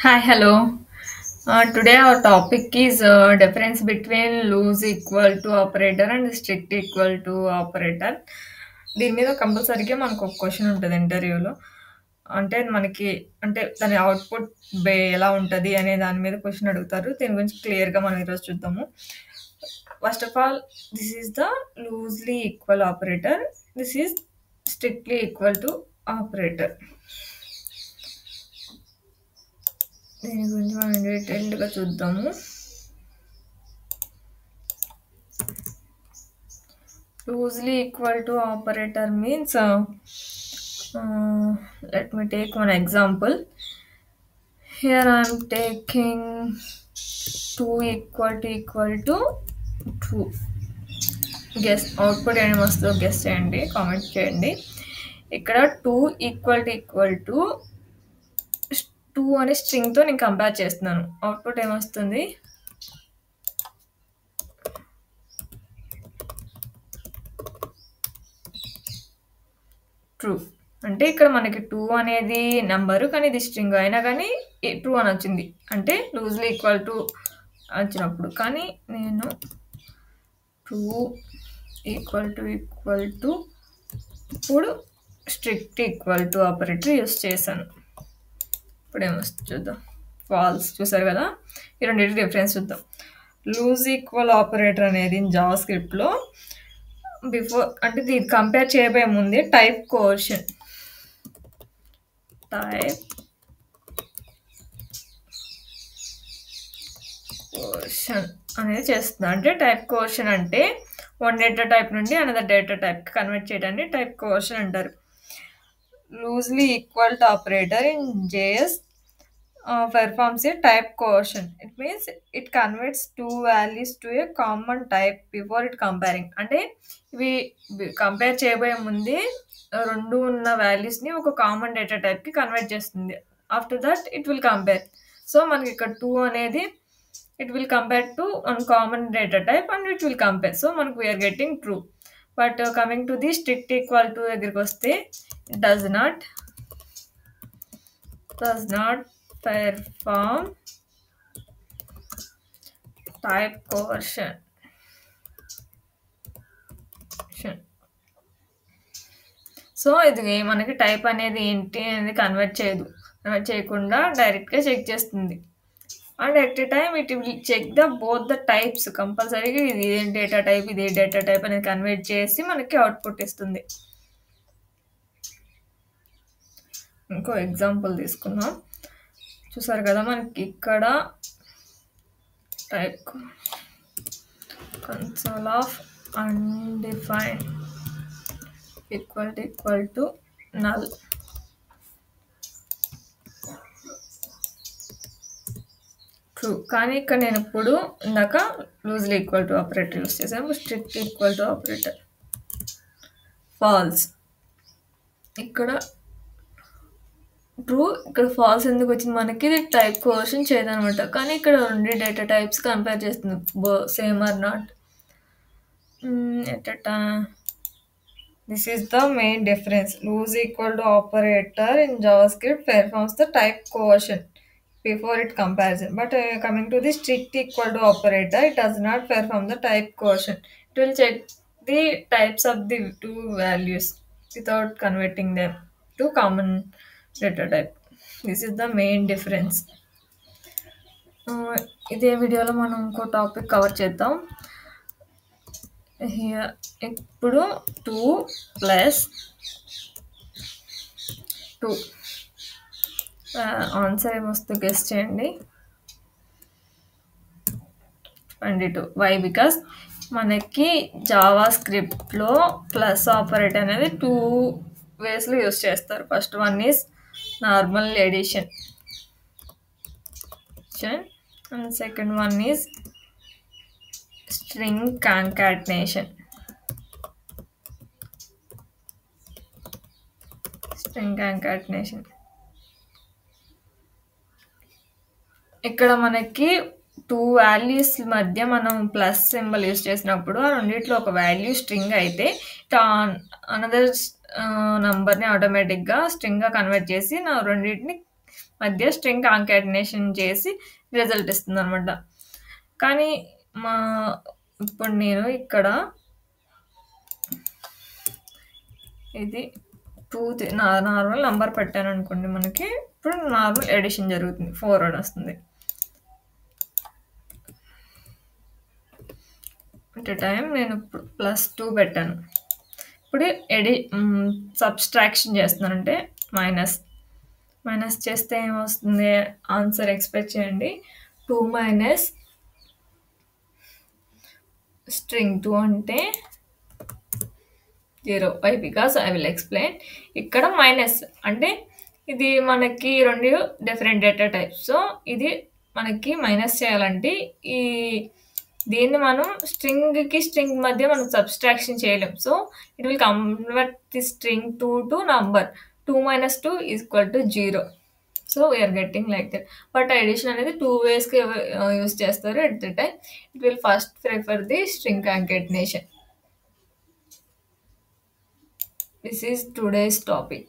Hi, hello. Today our topic is difference between loose equal to operator and strict equal to operator. దీని మీద కంపల్సరీగా మనకు ఒక question ఉంటుంది ఇంటర్వ్యూలో. అంటే మనకి అంటే దాని అవుట్‌పుట్ ఎలా ఉంటది అనే దాని మీద క్వశ్చన్ అడుగుతారు. దీని గురించి క్లియర్‌గా మనం ఈరోజు చూద్దాము. First of all this is the loosely equal operator. This is strictly equal to operator. దీని గురించి మనం డీటెయిల్డ్‌గా చూద్దాము. Loosely equal to operator means let me take one example. Here I am taking 2 equal to 2. Guess output ఏం వస్తుందో guess చేయండి, comment చేయండి. ఇక్కడ 2 ఈక్వల్ టు 2 అనే స్ట్రింగ్తో నేను కంపేర్ చేస్తున్నాను. అవుట్పుట్ ఏమొస్తుంది? ట్రూ. అంటే ఇక్కడ మనకి 2 అనేది నెంబరు, కానీ ఇది స్ట్రింగ్ అయినా కానీ ట్రూ అని వచ్చింది. అంటే లూజ్లీ ఈక్వల్ టు వచ్చినప్పుడు. కానీ నేను 2 ఈక్వల్ టు ఇప్పుడు strict equal to operator use చేశాను. ఇప్పుడు ఏమొస్తుంది చూద్దాం. ఫాల్స్. చూసారు కదా, ఈ రెండింటి డిఫరెన్స్ చూద్దాం. లూజ్ ఈక్వల్ ఆపరేటర్ అనేది జావా స్క్రిప్ట్లో బిఫోర్ అంటే ఇది కంపేర్ చేయబోయే ముందే టైప్ కోషన్ అనేది చేస్తుంది. అంటే టైప్ కోషన్ అంటే వన్ డేటా టైప్ నుండి అనదర్ డేటా టైప్కి కన్వర్ట్ చేయడాన్ని టైప్ కోషన్ అంటారు. Loosely equal to operator in JS performs a type coercion. It means it converts two values to a common type before it comparing. అంటే ఇవి compare చేయబోయే ముందే రెండు ఉన్న వాల్యూస్ని ఒక కామన్ డేటా టైప్కి కన్వర్ట్ చేస్తుంది. After that it will compare. So మనకి ఇక్కడ 2 అనేది it will compare to one common data type and it will compare. So మనకు we're getting true. But coming to the strict equal to దగ్గరికి వస్తే it does not perform type coercion. So ఇది మనకి type అనేది ఏంటి అనేది convert చేయకుండా డైరెక్ట్గా చెక్ చేస్తుంది. And at a time it will check the both the types. కంపల్సరీగా ఇది ఏం డేటా టైప్, ఇది ఏ డేటా టైప్ అనేది కన్వర్ట్ చేసి మనకి అవుట్పుట్ ఇస్తుంది. ఇంకో ఎగ్జాంపుల్ తీసుకుందాం. చూసారు కదా, మనకి ఇక్కడ type console of undefined equal to null. True. కానీ ఇక్కడ నేను ఇప్పుడు ఇందాక loosely equal to operator use చేసాను. Strict equal to operator false. ఇక్కడ ట్రూ. ఇక్కడ ఫాల్స్ ఎందుకు వచ్చింది? మనకి ఇది టైప్ కోర్షన్ చేయదనమాట. కానీ ఇక్కడ రెండు డేటా టైప్స్ కంపేర్ చేస్తుంది, same or not. This is the main difference. Loose equal to operator in JavaScript performs the type coercion before it comparison. But coming to the strict equal to operator, it does not perform the type coercion. It will check the types of the two values without converting them to common data type. This is the main difference. ఇదే వీడియోలో మనం ఇంకో topic cover చేద్దాం. ఇప్పుడు 2 + 2 answer ఏమొస్తుందో guess చేయండి. 22. Why? Because మనకి జావా స్క్రిప్ట్లో ప్లస్ ఆపరేటర్ అనేది 2 వేస్లో యూస్ చేస్తారు. First one is normal addition and second one is string concatenation. ఇక్కడ మనకి 2 వాల్యూస్ మధ్య మనం ప్లస్ సింబల్ యూస్ చేసినప్పుడు ఆ రెండిట్లో ఒక వాల్యూ స్ట్రింగ్ అయితే అనదర్ నంబర్ని ఆటోమేటిక్గా స్ట్రింగ్గా కన్వర్ట్ చేసి నా రెండింటిని మధ్య స్ట్రింగ్ కాంకాటినేషన్ చేసి రిజల్ట్ ఇస్తుంది అనమాట. కానీ ఇప్పుడు నేను ఇక్కడ ఇది 2 నార్మల్ నంబర్ పెట్టాను అనుకోండి, మనకి ఇప్పుడు నార్మల్ ఎడిషన్ జరుగుతుంది, 4 అని వస్తుంది. అట్ టైం నేను ఇప్పుడు +2 పెట్టాను. ఇప్పుడు సబ్స్ట్రాక్షన్ చేస్తున్నానంటే మైనస్ చేస్తే ఏమొస్తుంది, ఆన్సర్ ఎక్స్పెక్ట్ చేయండి. 2 మైనస్ స్ట్రింగ్ 2 అంటే 0. Why? Because I will explain. ఇక్కడ మైనస్ అంటే ఇది మనకి 2 డిఫరెంట్ డేటా టైప్స్. సో ఇది మనకి మైనస్ చేయాలంటే దీన్ని మనం స్ట్రింగ్కి స్ట్రింగ్ మధ్య మనం సబ్స్ట్రాక్షన్ చేయలేం. So it will convert the string 2 to number. 2 minus 2 is equal to 0. So we're getting like that. But addition అనేది 2 waysకి యూస్ చేస్తారు. At the time it will first prefer the string concatenation. This is today's topic.